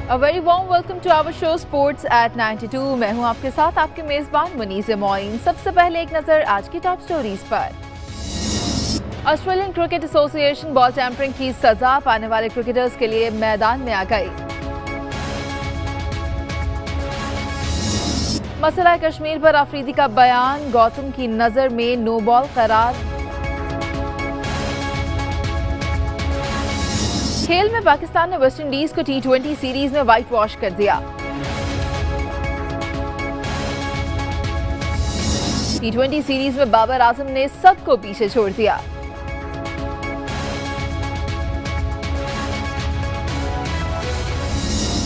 A very warm welcome to our show Sports at 92। मैं हूं आपके साथ आपके मेजबान मुनीज़ मोइन। सबसे पहले एक नजर आज की टॉप स्टोरीज पर। Australian cricket association ball tampering की सजा पाने वाले क्रिकेटर्स के लिए मैदान में आ गई। मसला कश्मीर पर अफरीदी का बयान, गौतम की नजर में नो बॉल करार। खेल में पाकिस्तान ने वेस्टइंडीज को T20 सीरीज में व्हाइट वॉश कर दिया। T20 सीरीज में बाबर आजम ने सबको पीछे छोड़ दिया।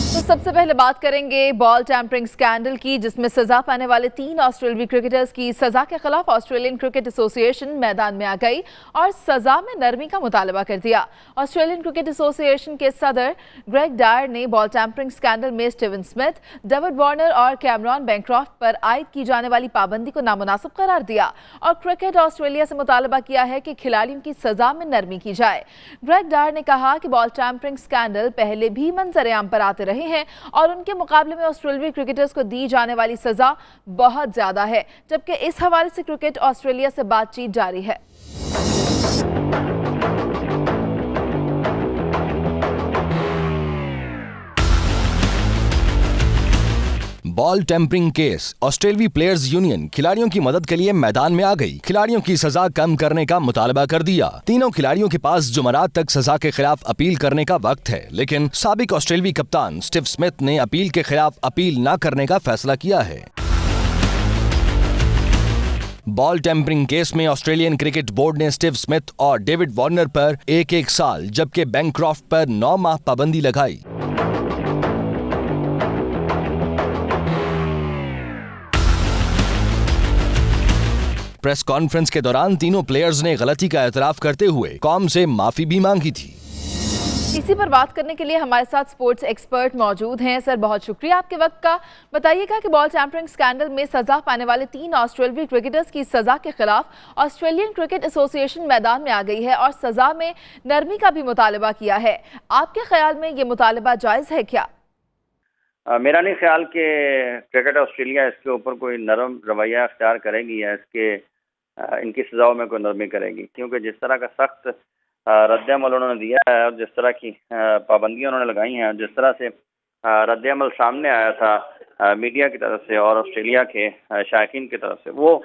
तो सबसे पहले बात करेंगे बॉल टैंपरिंग स्कैंडल की, जिसमें सजा पाने वाले 3 ऑस्ट्रेलियाई क्रिकेटर्स की सजा के खिलाफ ऑस्ट्रेलियन क्रिकेट एसोसिएशन मैदान में आ गई और सजा में नरमी का मुतालबा कर दिया। ऑस्ट्रेलियन क्रिकेट एसोसिएशन के सदर ग्रेग डायर ने बॉल टैंपरिंग स्कैंडल में स्टीवन स्मिथ, डेविड वार्नर और कैमरॉन बैंक्रॉफ्ट पर आयद की जाने वाली पाबंदी को नामुनासिब करार दिया और क्रिकेट ऑस्ट्रेलिया से मुतालबा किया है कि खिलाड़ियों की सजा में नरमी की जाए। ग्रेग डायर ने कहा कि बॉल टैंपरिंग स्कैंडल पहले भी मंजर-ए-आम पर आते रहे हैं और उनके मुकाबले में ऑस्ट्रेलियाई क्रिकेटर्स को दी जाने वाली सजा बहुत ज्यादा है, जबकि इस हवाले से क्रिकेट ऑस्ट्रेलिया से बातचीत जारी है। Ball tampering case. ऑस्ट्रेलियाई प्लेयर्स यूनियन खिलाड़ियों की मदद के लिए मैदान में आ गई। खिलाड़ियों की सजा कम करने का मुतालबा कर दिया। तीनों खिलाड़ियों के पास जुमेरात तक सजा के खिलाफ अपील करने का वक्त है, लेकिन साबिक ऑस्ट्रेलियाई कप्तान स्टीव स्मिथ ने अपील के खिलाफ अपील न करने का फैसला किया है। बॉल टेम्परिंग केस में ऑस्ट्रेलियन क्रिकेट बोर्ड ने स्टीव स्मिथ और डेविड वार्नर पर 1-1 साल जबकि बैंक्रॉफ्ट पर 9 माह पाबंदी लगाई। प्रेस कॉन्फ्रेंस के दौरान तीनों प्लेयर्स ने गलती का एतराफ करते हुए कौम से माफी भी मांगी थी। इसी पर बात करने के लिए हमारे साथ स्पोर्ट्स एक्सपर्ट मौजूद हैं। सर, बहुत शुक्रिया आपके वक्त का। बताइएगा कि बॉल टैंपरिंग स्कैंडल में सजा पाने वाले 3 ऑस्ट्रेलियाई क्रिकेटर्स की सजा के खिलाफ ऑस्ट्रेलियन क्रिकेट एसोसिएशन मैदान में आ गई है और सजा में नरमी का भी मुतालबा किया है। आपके ख्याल में ये मुतालबा जायज है क्या? मेरा नहीं ख्याल कि क्रिकेट ऑस्ट्रेलिया इसके ऊपर कोई नरम रवैया अख्तियार करेगी या इनकी सजाओं में कोई नरमी करेगी, क्योंकि जिस तरह का सख्त रद्द-ए-अमल उन्होंने दिया है और जिस तरह की पाबंदियां उन्होंने लगाई हैं, जिस तरह से रद्द-ए-अमल सामने आया था मीडिया की तरफ से और ऑस्ट्रेलिया के शायकीन की तरफ से, वो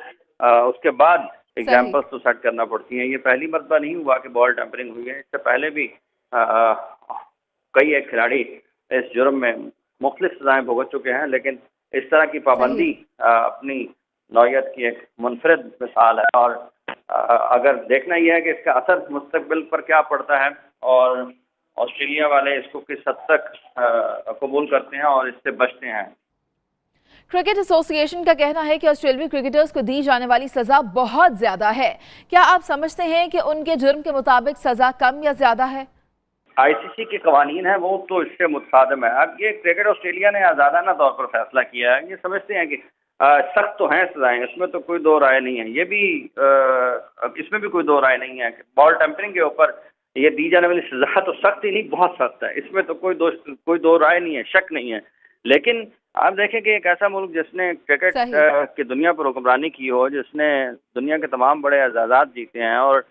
उसके बाद एग्जाम्पल्स तो सेट करना पड़ती हैं। ये पहली मरतबा नहीं हुआ कि बॉल टैंपरिंग हुई है। इससे पहले भी कई एक खिलाड़ी इस जुर्म में मुख्तलिफ सजाएं भुगत चुके हैं, लेकिन इस तरह की पाबंदी अपनी नौयत की एक मुनफरिद मिसाल है और अगर देखना यह है कि इसका असर मुस्तकबिल पर क्या पड़ता है और ऑस्ट्रेलिया वाले इसको किस हद तक कबूल करते हैं और इससे बचते हैं। क्रिकेट एसोसिएशन का कहना है कि ऑस्ट्रेलियाई क्रिकेटर्स को दी जाने वाली सजा बहुत ज्यादा है। क्या आप समझते हैं कि उनके जुर्म के मुताबिक सजा कम या ज्यादा है? ICC के कवानीन है वो तो इससे मुतसादिम है। अब ये क्रिकेट ऑस्ट्रेलिया ने आज़ादाना तौर पर फैसला किया है। ये समझते हैं कि सख्त तो हैं सजाएं, इसमें तो कोई दो राय नहीं है। ये भी इसमें भी कोई दो राय नहीं है कि बॉल टैंपरिंग के ऊपर ये दी जाने वाली सजा तो सख्त ही नहीं, बहुत सख्त है। इसमें तो कोई दो राय नहीं है, शक नहीं है। लेकिन आप देखें कि एक ऐसा मुल्क जिसने क्रिकेट की दुनिया पर हुक्मरानी की हो, जिसने दुनिया के तमाम बड़े एजाज़ात जीते हैं और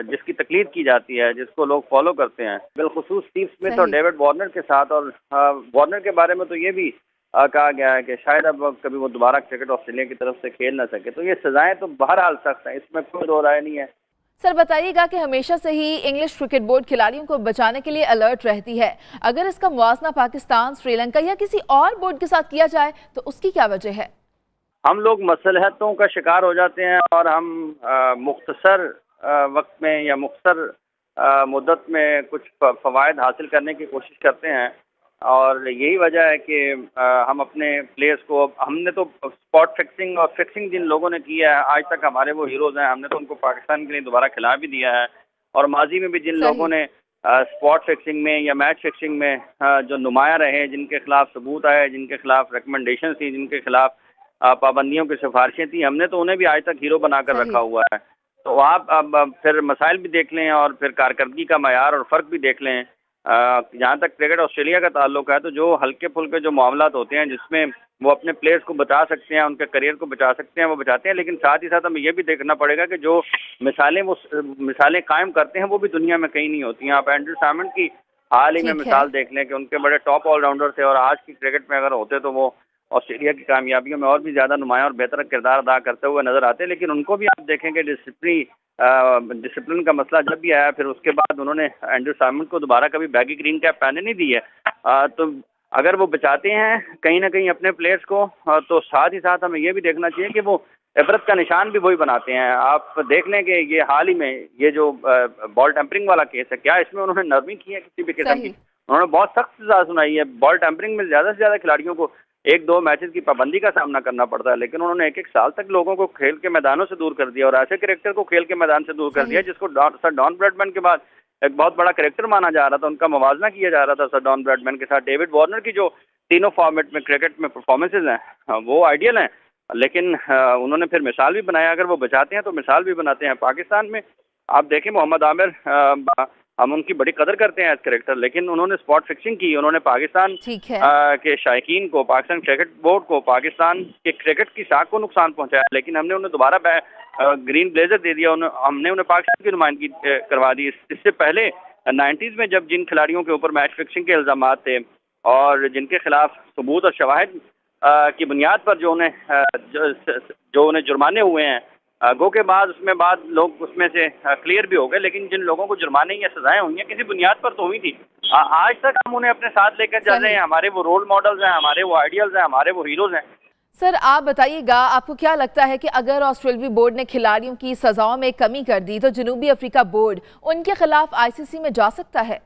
जिसकी तकलीद की जाती है, जिसको लोग फॉलो करते हैं, बिलखुसूस स्टीव स्मिथ और डेविड वार्नर के साथ। और वार्नर के बारे में तो ये भी कहा गया है कि शायद अब कभी वो दोबारा क्रिकेट ऑस्ट्रेलिया की तरफ से खेल ना सके। तो ये सजाएं तो बहरहाल सख्त हैं, इसमें कोई दो राय नहीं है। सर, बताइएगा कि हमेशा से ही इंग्लिश क्रिकेट बोर्ड खिलाड़ियों को बचाने के लिए अलर्ट रहती है। अगर इसका मुवाजना पाकिस्तान, श्रीलंका या किसी और बोर्ड के साथ किया जाए तो उसकी क्या वजह है? हम लोग मसलहतों का शिकार हो जाते हैं और हम मुख्तसर वक्त में या मुख्तसर मुद्दत में कुछ फ़वाइद हासिल करने की कोशिश करते हैं और यही वजह है कि हम अपने प्लेयर्स को, हमने तो स्पॉट फिक्सिंग और फिक्सिंग जिन लोगों ने किया है आज तक हमारे वो हीरोज़ हैं, हमने तो उनको पाकिस्तान के लिए दोबारा खिला भी दिया है। और माजी में भी जिन लोगों ने स्पॉट फिक्सिंग में या मैच फिक्सिंग में जो नुमाया रहे, जिनके खिलाफ सबूत आए, जिनके खिलाफ रिकमेंडेशन थी, जिनके खिलाफ पाबंदियों की सिफारिशें थी, हमने तो उन्हें भी आज तक हीरो बनाकर रखा हुआ है। तो आप अब फिर मसाइल भी देख लें और फिर कारकर्दगी का मयार और फ़र्क भी देख लें जहाँ तक क्रिकेट ऑस्ट्रेलिया का ताल्लुक है, तो जो हल्के फुल्के जो मामलात होते हैं जिसमें वो अपने प्लेयर्स को बचा सकते हैं, उनके करियर को बचा सकते हैं, वो बचाते हैं। लेकिन साथ ही साथ हमें ये भी देखना पड़ेगा कि जो मिसालें कायम करते हैं वो भी दुनिया में कहीं नहीं होती हैं। आप एंड्रू सैमंड की हाल ही में मिसाल देख लें कि उनके बड़े टॉप ऑलराउंडर थे और आज की क्रिकेट में अगर होते तो वो ऑस्ट्रेलिया की कामयाबियों में और भी ज़्यादा नुमायां और बेहतर किरदार अदा करते हुए नजर आते हैं। लेकिन उनको भी आप देखेंगे डिसिप्लिन का मसला जब भी आया, फिर उसके बाद उन्होंने एंड्रू सैमंड को दोबारा कभी बैगी ग्रीन कैप पहने नहीं दी है। तो अगर वो बचाते हैं कहीं ना कहीं अपने प्लेयर्स को, तो साथ ही साथ हमें ये भी देखना चाहिए कि वो इबरत का निशान भी वही बनाते हैं। आप देख लें कि ये हाल ही में ये जो बॉल टेम्परिंग वाला केस है, क्या इसमें उन्होंने नरमी की है किसी भी किस्म की? उन्होंने बहुत सख्त सजा सुनाई है। बॉल टेम्परिंग में ज़्यादा से ज़्यादा खिलाड़ियों को 1-2 मैचेस की पाबंदी का सामना करना पड़ता है, लेकिन उन्होंने 1-1 साल तक लोगों को खेल के मैदानों से दूर कर दिया और ऐसे कैरेक्टर को खेल के मैदान से दूर कर दिया जिसको सर डॉन ब्रैडमैन के बाद एक बहुत बड़ा कैरेक्टर माना जा रहा था। उनका मवाजना किया जा रहा था सर डॉन ब्रैडमैन के साथ। डेविड वार्नर की जो तीनों फॉर्मेट में क्रिकेट में परफॉर्मेंसेज हैं वो आइडियल हैं, लेकिन उन्होंने फिर मिसाल भी बनाया। अगर वो बचाते हैं तो मिसाल भी बनाते हैं। पाकिस्तान में आप देखें मोहम्मद आमिर, हम उनकी बड़ी कदर करते हैं एज कैरेक्टर, लेकिन उन्होंने स्पॉट फिक्सिंग की। उन्होंने पाकिस्तान के शायकीन को, पाकिस्तान क्रिकेट बोर्ड को, पाकिस्तान के क्रिकेट की साख को नुकसान पहुंचाया, लेकिन हमने उन्हें दोबारा ग्रीन ब्लेजर दे दिया। हमने उन्हें पाकिस्तान की नुमाइंदगी करवा दी। इससे पहले 90s में जब जिन खिलाड़ियों के ऊपर मैच फिक्सिंग के इल्जाम थे और जिनके खिलाफ सबूत और शवाहिद की बुनियाद पर जो उन्हें जुर्माने हुए हैं, गो के बाद उसमें बाद लोग उसमें से क्लियर भी हो गए, लेकिन जिन लोगों को जुर्माने या सजाएं हुई हैं किसी बुनियाद पर तो हुई थी। आज तक हम उन्हें अपने साथ लेकर चल रहे हैं। हमारे वो रोल मॉडल्स हैं, हमारे वो आइडियल्स हैं, हमारे वो हीरोज हैं। सर आप बताइएगा, आपको क्या लगता है कि अगर ऑस्ट्रेलियाई बोर्ड ने खिलाड़ियों की सजाओं में कमी कर दी तो जनूबी अफ्रीका बोर्ड उनके खिलाफ आईसीसी में जा सकता है?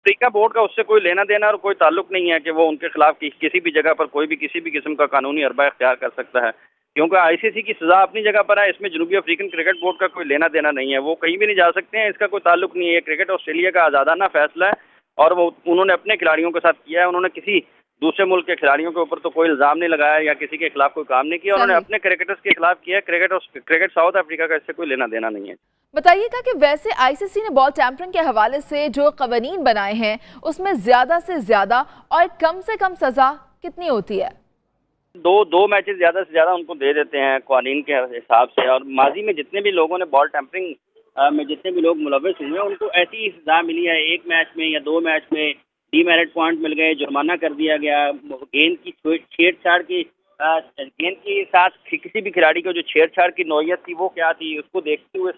अफ्रीका बोर्ड का उससे कोई लेना देना और कोई ताल्लुक नहीं है कि वो उनके खिलाफ किसी भी जगह पर कोई भी किसी भी किस्म का कानूनी अरबा इख्तियार कर सकता है, क्योंकि आईसीसी की सजा अपनी जगह पर है। इसमें जनूबी अफ्रीकन क्रिकेट बोर्ड का कोई लेना देना नहीं है, वो कहीं भी नहीं जा सकते हैं, इसका कोई ताल्लुक नहीं है। क्रिकेट ऑस्ट्रेलिया का आज़ादाना फैसला है और वो उन्होंने अपने खिलाड़ियों के साथ किया है। उन्होंने किसी दूसरे मुल्क के खिलाड़ियों के ऊपर तो कोई इल्जाम नहीं लगाया या किसी के खिलाफ कोई काम नहीं किया। उन्होंने अपने क्रिकेटर्स के खिलाफ किया है। क्रिकेट साउथ अफ्रीका का इससे कोई लेना देना नहीं है। बताइएगा कि वैसे आईसीसी ने बॉल टैम्परिंग के हवाले से जो कवानीन बनाए हैं उसमें ज्यादा से ज्यादा और कम से कम सजा कितनी होती है? दो मैचेस ज्यादा से ज्यादा उनको दे देते हैं कवानीन के हिसाब से। और माजी में जितने भी लोगों ने बॉल टैम्परिंग में जितने भी लोग मुलव्वस हुए हैं उनको ऐसी ही सजा मिली है। 1 मैच में या 2 मैच में डीमेरिट पॉइंट मिल गए, जुर्माना कर दिया गया। गेंद की छेड़छाड़ की गेंद के साथ किसी भी खिलाड़ी को जो छेड़छाड़ की नौयत थी वो क्या थी, उसको देखते हुए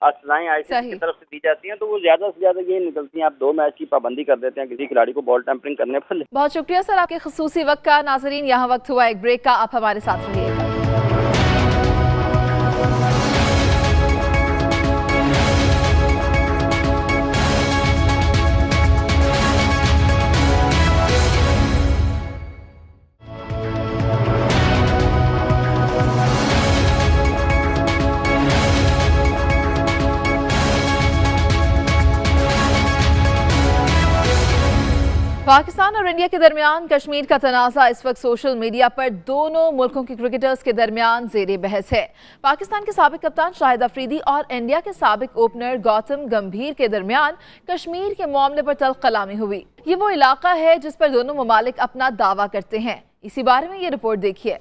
सजाएं आईसीसी की तरफ से दी जाती हैं। तो वो ज्यादा से ज्यादा ये निकलती हैं, आप 2 मैच की पाबंदी कर देते हैं किसी खिलाड़ी को बॉल टैम्परिंग करने पर। बहुत शुक्रिया सर आपके खुसूसी वक्त का। नाजरीन यहाँ वक्त हुआ एक ब्रेक का, आप हमारे साथ रहिएगा। पाकिस्तान और इंडिया के दरमियान कश्मीर का तनाज़ा इस वक्त सोशल मीडिया पर दोनों मुल्कों के क्रिकेटर्स के दरमियान ज़ेरे बहस है। पाकिस्तान के साबिक कप्तान शाहिद अफरीदी और इंडिया के साबिक ओपनर गौतम गंभीर के दरमियान कश्मीर के मामले पर तल्ख कलामी हुई। ये वो इलाका है जिस पर दोनों ममालिक अपना दावा करते हैं। इसी बारे में ये रिपोर्ट देखिए।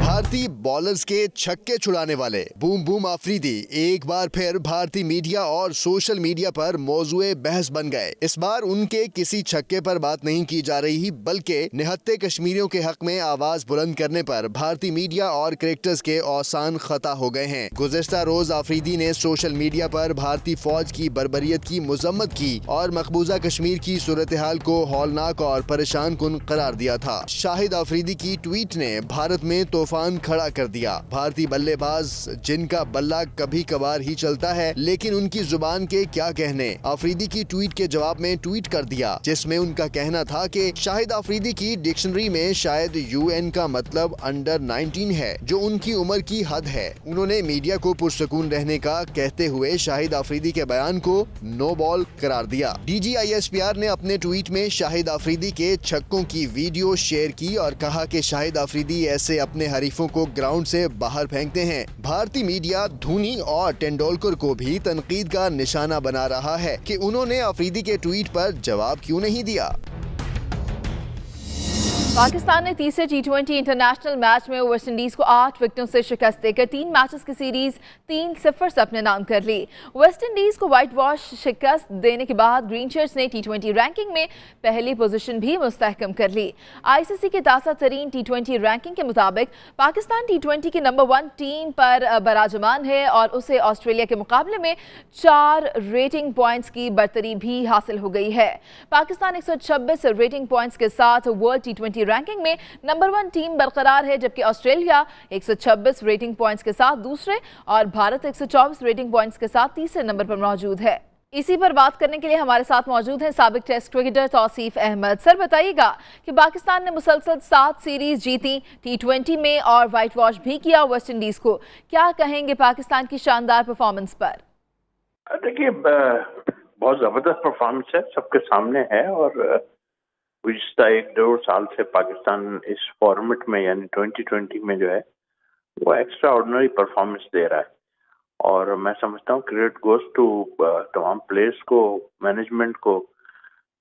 भारतीय बॉलर्स के छक्के छुड़ाने वाले बूम बूम अफरीदी एक बार फिर भारतीय मीडिया और सोशल मीडिया पर मौजूए बहस बन गए। इस बार उनके किसी छक्के पर बात नहीं की जा रही, बल्कि निहत्ते कश्मीरियों के हक में आवाज बुलंद करने पर भारतीय मीडिया और क्रिकेटर्स के औसान खता हो गए हैं। गुज़िश्ता रोज अफरीदी ने सोशल मीडिया पर भारतीय फौज की बर्बरियत की मजम्मत की और मकबूजा कश्मीर की सूरत हाल को हौलनाक और परेशान कुन करार दिया था। शाहिद अफरीदी की ट्वीट ने भारत में तूफान खड़ा कर दिया। भारतीय बल्लेबाज जिनका बल्ला कभी कभार ही चलता है, लेकिन उनकी जुबान के क्या कहने। अफरीदी की ट्वीट के जवाब में ट्वीट कर दिया, जिसमें उनका कहना था कि शाहिद अफरीदी की डिक्शनरी में शायद UN का मतलब अंडर 19 है, जो उनकी उम्र की हद है। उन्होंने मीडिया को पुरसकून रहने का कहते हुए शाहिद अफरीदी के बयान को नो बॉल करार दिया। DGISPR ने अपने ट्वीट में शाहिद अफरीदी के छक्कों की वीडियो शेयर की और कहा कि शाहिद अफरीदी ऐसे अपने हरीफों को ग्राउंड से बाहर फेंकते हैं। भारतीय मीडिया धोनी और तेंदुलकर को भी तनकीद का निशाना बना रहा है कि उन्होंने अफरीदी के ट्वीट पर जवाब क्यों नहीं दिया। पाकिस्तान ने तीसरे T20 इंटरनेशनल मैच में वेस्ट इंडीज को 8 विकेटों से शिकस्त देकर 3 मैचेस की सीरीज 3-0 से अपने नाम कर ली। वेस्ट इंडीज को व्हाइट वॉश शिकस्त देने के बाद ग्रीन शर्ट्स ने T20 रैंकिंग में पहली पोजीशन भी मुस्तहकम कर ली। ICC के ताज़ा तरीन T20 रैंकिंग के मुताबिक पाकिस्तान T20 की नंबर 1 टीम पर बराजमान है और उसे ऑस्ट्रेलिया के मुकाबले में 4 रेटिंग पॉइंट्स की बरतरी भी हासिल हो गई है। पाकिस्तान 126 रेटिंग पॉइंट्स के साथ वर्ल्ड T20 रैंकिंग में नंबर 1 टीम बरकरार है, जबकि ऑस्ट्रेलिया 126 रेटिंग पॉइंट्स के साथ दूसरे और भारत 124 रेटिंग पॉइंट्स के साथ तीसरे नंबर पर मौजूद है। इसी पर बात करने के लिए हमारे साथ मौजूद हैं साबिक test cricketer Tauseef Ahmed. Sir, बताइएगा कि पाकिस्तान ने मुसलसल 7 सीरीज जीती T20 में और व्हाइट वॉश भी किया वेस्ट इंडीज को। क्या कहेंगे पाकिस्तान की शानदार परफॉर्मेंस पर? देखिए, बहुत जबरदस्त परफॉर्मेंस है, सबके सामने है और गुज़िश्ता 1-1.5 साल से पाकिस्तान इस फॉर्मेट में यानी 2020 में जो है वो एक्स्ट्रा ऑर्डिनरी परफॉर्मेंस दे रहा है और मैं समझता हूँ क्रेडिट गोज टू तमाम प्लेयर्स को, मैनेजमेंट को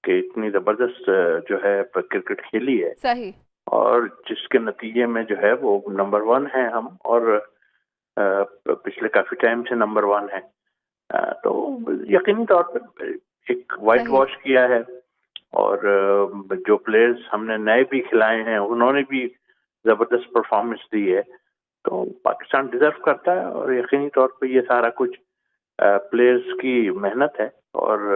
कि इतनी जबरदस्त जो है क्रिकेट खेली है। सही। और जिसके नतीजे में जो है वो नंबर 1 है हम और पिछले काफी टाइम से नंबर 1 है। तो यकीनी तौर पर एक व्हाइट वॉश किया है और जो प्लेयर्स हमने नए भी खिलाए हैं उन्होंने भी जबरदस्त परफॉर्मेंस दी है। तो पाकिस्तान डिजर्व करता है और यकीनी तौर पे ये सारा कुछ प्लेयर्स की मेहनत है और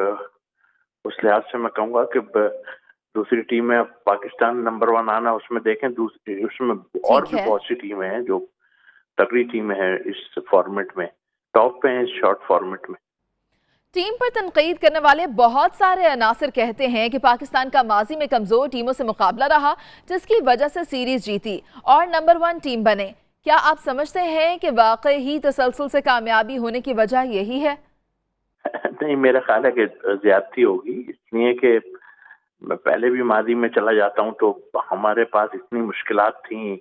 उस लिहाज से मैं कहूँगा कि दूसरी टीमें अब पाकिस्तान नंबर 1 आना उसमें देखें, दूसरी उसमें और भी बहुत सी टीमें हैं जो तगड़ी टीमें हैं इस फॉर्मेट में, टॉप पे हैं इस शॉर्ट फॉर्मेट में। टीम पर तनकीद करने वाले बहुत सारे अनासर कहते हैं कि पाकिस्तान का माजी में कमजोर टीमों से मुकाबला रहा, जिसकी वजह से सीरीज जीती और नंबर 1 टीम बने। क्या आप समझते हैं कि वाकई ही तसलसल से कामयाबी होने की वजह यही है? नहीं, मेरा ख्याल है कि ज्यादती होगी, इसलिए कि मैं पहले भी माजी में चला जाता हूं तो हमारे पास इतनी मुश्किलात थी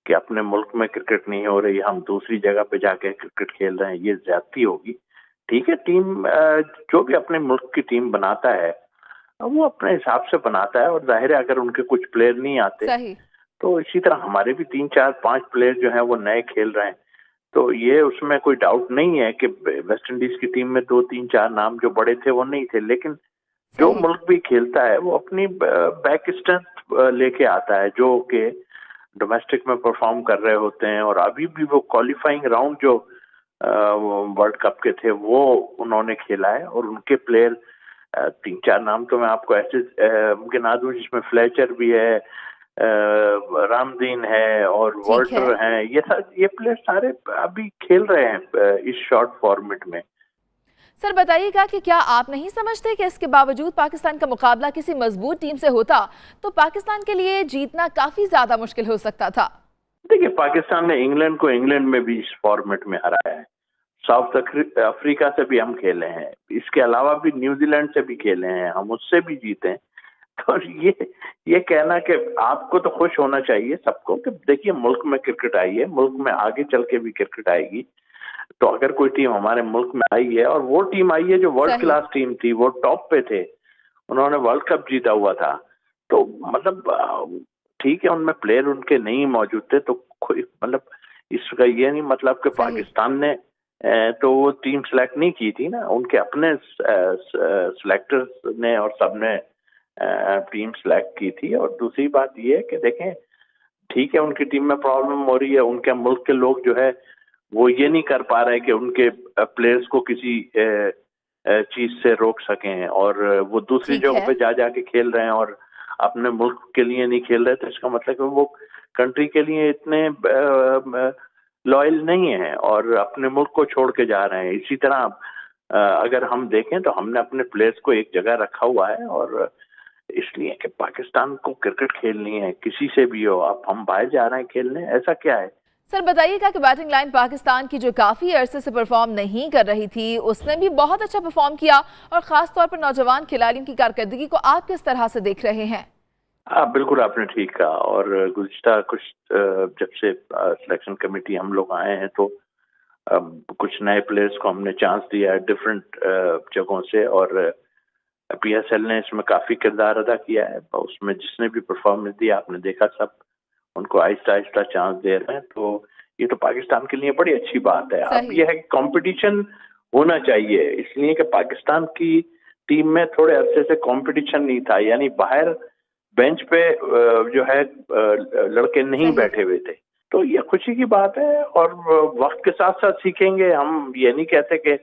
कि अपने मुल्क में क्रिकेट नहीं हो रही, हम दूसरी जगह पे जाके क्रिकेट खेल रहे हैं, ये ज्यादती होगी। ठीक है, टीम जो भी अपने मुल्क की टीम बनाता है वो अपने हिसाब से बनाता है और जाहिर है अगर उनके कुछ प्लेयर नहीं आते सही। तो इसी तरह हमारे भी 3, 4, 5 प्लेयर जो हैं वो नए खेल रहे हैं, तो ये उसमें कोई डाउट नहीं है कि वेस्ट इंडीज की टीम में 2, 3, 4 नाम जो बड़े थे वो नहीं थे, लेकिन जो मुल्क भी खेलता है वो अपनी बैक स्ट्रेंथ लेके आता है जो कि डोमेस्टिक में परफॉर्म कर रहे होते हैं और अभी भी वो क्वालिफाइंग राउंड जो वर्ल्ड कप के थे वो उन्होंने खेला है और उनके प्लेयर 3, 4 नाम तो मैं आपको ऐसे गिना दूं जिसमें फ्लेचर भी है, रामदीन है और वॉल्टर हैं, ये प्लेयर सारे अभी खेल रहे हैं इस शॉर्ट फॉर्मेट में। सर, बताइएगा कि क्या आप नहीं समझते कि इसके बावजूद पाकिस्तान का मुकाबला किसी मजबूत टीम से होता तो पाकिस्तान के लिए जीतना काफी ज्यादा मुश्किल हो सकता था? देखिए, पाकिस्तान ने इंग्लैंड को इंग्लैंड में भी इस फॉर्मेट में हराया है, साउथ अफ्रीका से भी हम खेले हैं, इसके अलावा भी न्यूजीलैंड से भी खेले हैं, हम उससे भी जीते हैं। तो ये कहना कि आपको तो खुश होना चाहिए सबको कि देखिए मुल्क में क्रिकेट आई है, मुल्क में आगे चल के भी क्रिकेट आएगी। तो अगर कोई टीम हमारे मुल्क में आई है और वो टीम आई है जो वर्ल्ड क्लास टीम थी, वो टॉप पे थे, उन्होंने वर्ल्ड कप जीता हुआ था, तो मतलब ठीक है उनमें प्लेयर उनके नहीं मौजूद थे, तो कोई मतलब इसका ये नहीं मतलब कि पाकिस्तान ने तो वो टीम सेलेक्ट नहीं की थी ना, उनके अपने सिलेक्टर्स ने और सबने टीम सेलेक्ट की थी। और दूसरी बात ये है कि देखें ठीक है उनकी टीम में प्रॉब्लम हो रही है, उनके मुल्क के लोग जो है वो ये नहीं कर पा रहे कि उनके प्लेयर्स को किसी चीज से रोक सकें और वो दूसरी जगह पे जा जाके खेल रहे हैं और अपने मुल्क के लिए नहीं खेल रहे, तो इसका मतलब है वो कंट्री के लिए इतने लॉयल नहीं है और अपने मुल्क को छोड़ के जा रहे हैं। इसी तरह अगर हम देखें तो हमने अपने प्लेयर्स को एक जगह रखा हुआ है और इसलिए कि पाकिस्तान को क्रिकेट खेलनी है, किसी से भी हो, आप हम बाहर जा रहे हैं खेलने, ऐसा क्या है। सर बताइएगा कि बैटिंग लाइन पाकिस्तान की जो काफी अरसे से परफॉर्म नहीं कर रही थी, उसने भी बहुत अच्छा परफॉर्म किया और खास तौर पर नौजवान खिलाड़ियों की कारकर्दगी को आप किस तरह से देख रहे हैं? बिल्कुल आपने ठीक कहा। और गुज़िश्ता कुछ जब से सिलेक्शन कमेटी हम लोग आए हैं तो कुछ नए प्लेयर्स को हमने चांस दिया है डिफरेंट जगहों से और PSL ने इसमें काफी किरदार अदा किया है। उसमें जिसने भी परफॉर्मेंस दिया आपने देखा, सब उनको आहिस्ता आहिस्ता चांस दे रहे हैं। तो ये तो पाकिस्तान के लिए बड़ी अच्छी बात है। अब ये है कि कंपटीशन होना चाहिए, इसलिए कि पाकिस्तान की टीम में थोड़े अरसे से कंपटीशन नहीं था, यानी बाहर बेंच पे जो है लड़के नहीं बैठे हुए थे। तो ये खुशी की बात है और वक्त के साथ साथ सीखेंगे। हम ये नहीं कहते कि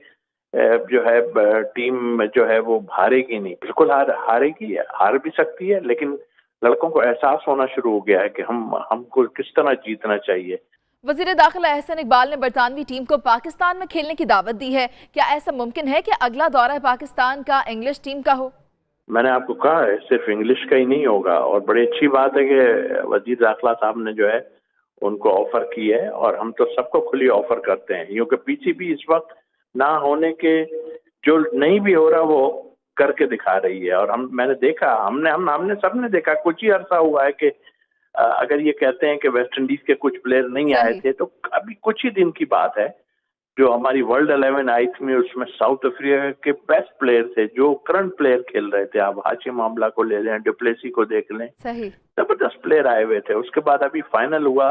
जो है टीम जो है वो हारेगी नहीं, बिल्कुल हारेगी, हार भी सकती है, लेकिन लड़कों को एहसास होना शुरू हो गया है कि हमको किस तरह जीतना चाहिए। वजीर दाखिला एहसन इकबाल ने बरतानवी टीम को पाकिस्तान में खेलने की दावत दी है। क्या ऐसा मुमकिन है कि अगला दौरा पाकिस्तान का इंग्लिश टीम का हो? मैंने आपको कहा है सिर्फ इंग्लिश का ही नहीं होगा और बड़ी अच्छी बात है कि वजीर दाखिला साहब ने जो है उनको ऑफर की है और हम तो सबको खुली ऑफर करते हैं, क्योंकि PCB इस वक्त ना होने के जो नहीं भी हो रहा वो करके दिखा रही है। और मैंने देखा, हमने सबने देखा, कुछ ही अरसा हुआ है कि अगर ये कहते हैं कि वेस्ट इंडीज के कुछ प्लेयर नहीं आए थे, तो अभी कुछ ही दिन की बात है जो हमारी वर्ल्ड 11 आई थी, उसमें साउथ अफ्रीका के बेस्ट प्लेयर थे जो करंट प्लेयर खेल रहे थे। आप हाशिम मामला को ले लें, डुप्लेसी को देख लें, जबरदस्त प्लेयर आए हुए थे। उसके बाद अभी फाइनल हुआ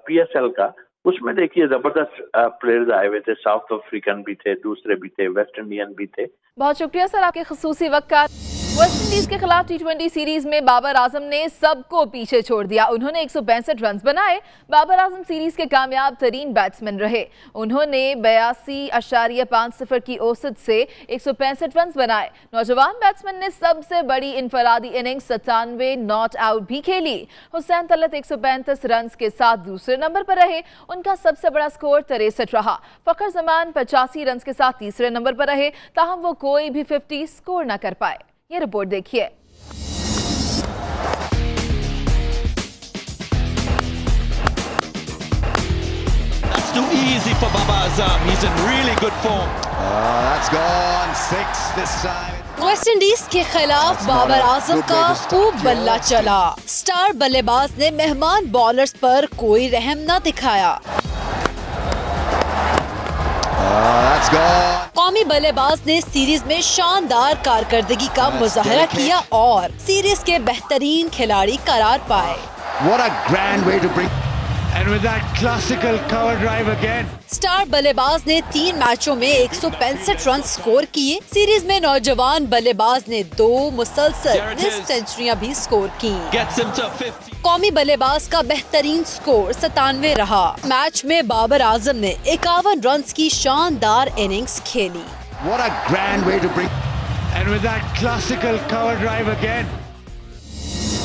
PSL का, उसमें देखिए जबरदस्त प्लेयर्स आए हुए थे, साउथ अफ्रीकन भी थे, दूसरे भी थे, वेस्ट इंडियन भी थे। बहुत शुक्रिया सर आपके खसूसी वक्त का। वेस्ट इंडीज के खिलाफ T20 सीरीज में बाबर आजम ने सबको पीछे छोड़ दिया। उन्होंने 162 रन बनाए। बाबर आजम सीरीज के कामयाब तरीन बैट्समैन रहे। उन्होंने 82.50 की औसत से 165 रन बनाए। नौजवान बैट्समैन ने सबसे बड़ी इनफरादी इनिंग्स 97 नॉट आउट भी खेली। हुसैन तलत 135 रन के साथ दूसरे नंबर पर रहे। उनका सबसे बड़ा स्कोर 63 रहा। फखर जमान 85 रन के साथ तीसरे नंबर पर रहे, ताहम वो कोई भी 50 स्कोर न कर पाए। ये रिपोर्ट देखिए। That's too easy for Babar Azam. He's in really good form. That's gone 6 this time. West Indies के खिलाफ बाबर आजम का खूब बल्ला चला। स्टार बल्लेबाज ने मेहमान बॉलर्स पर कोई रहम न दिखाया। कौमी बल्लेबाज ने सीरीज में शानदार कारकर्दगी का मुजाहरा किया और सीरीज के बेहतरीन खिलाड़ी करार पाए। What a grand way to bring. And with that classical cover drive again. Star बल्लेबाज ने 3 मैचों में 165 रन स्कोर किए। सीरीज में नौजवान बल्लेबाज ने 2 मुसलसल सेंचुरियां भी स्कोर की। कौमी बल्लेबाज का बेहतरीन स्कोर 97 रहा। मैच में बाबर आजम ने 51 रन की शानदार इनिंग्स खेली। What a grand way to bring. And with that classical cover drive again.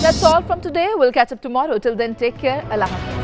That's all from today. We'll catch up tomorrow. Till then, take care. Allah Hafiz.